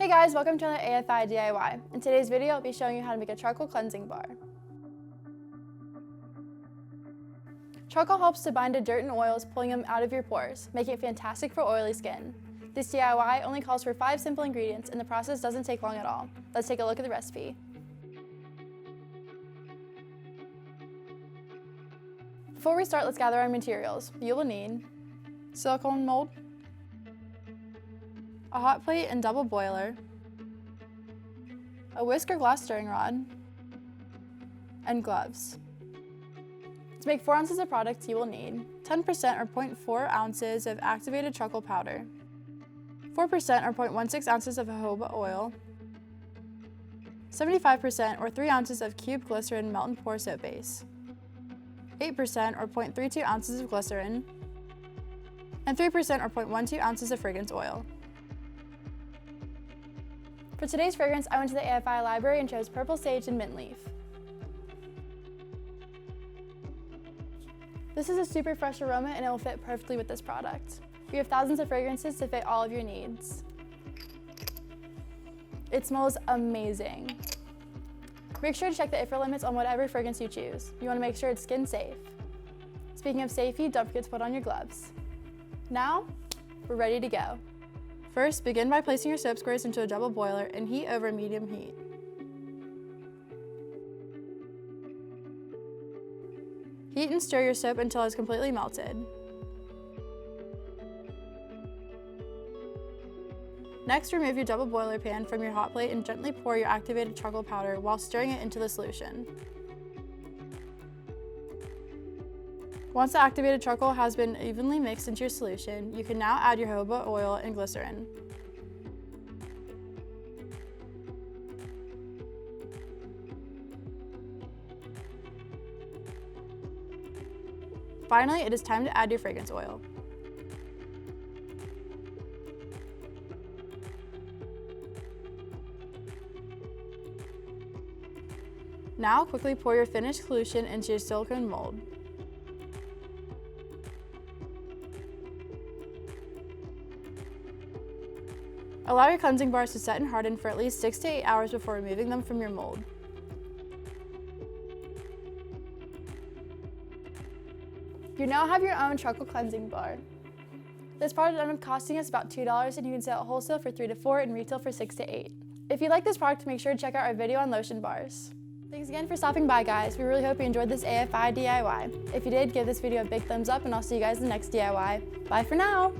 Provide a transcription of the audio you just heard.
Hey guys, welcome to another AFI DIY. In today's video, I'll be showing you how to make a charcoal cleansing bar. Charcoal helps to bind to dirt and oils, pulling them out of your pores, making it fantastic for oily skin. This DIY only calls for 5 simple ingredients and the process doesn't take long at all. Let's take a look at the recipe. Before we start, let's gather our materials. You will need silicone mold, a hot plate and double boiler, a whisk or glass stirring rod, and gloves. To make 4 ounces of product, you will need 10% or 0.4 ounces of activated charcoal powder, 4% or 0.16 ounces of jojoba oil, 75% or 3 ounces of cubed glycerin melt and pour soap base, 8% or 0.32 ounces of glycerin, and 3% or 0.12 ounces of fragrance oil. For today's fragrance, I went to the AFI library and chose purple sage and mint leaf. This is a super fresh aroma and it will fit perfectly with this product. We have thousands of fragrances to fit all of your needs. It smells amazing. Make sure to check the IFRA limits on whatever fragrance you choose. You want to make sure it's skin safe. Speaking of safety, don't forget to put on your gloves. Now, we're ready to go. First, begin by placing your soap squares into a double boiler and heat over medium heat. Heat and stir your soap until it's completely melted. Next, remove your double boiler pan from your hot plate and gently pour your activated charcoal powder while stirring it into the solution. Once the activated charcoal has been evenly mixed into your solution, you can now add your jojoba oil and glycerin. Finally, it is time to add your fragrance oil. Now, quickly pour your finished solution into your silicone mold. Allow your cleansing bars to set and harden for at least 6 to 8 hours before removing them from your mold. You now have your own charcoal cleansing bar. This product ended up costing us about $2 and you can sell it wholesale for 3 to 4 and retail for 6 to 8. If you like this product, make sure to check out our video on lotion bars. Thanks again for stopping by, guys. We really hope you enjoyed this AFI DIY. If you did, give this video a big thumbs up and I'll see you guys in the next DIY. Bye for now!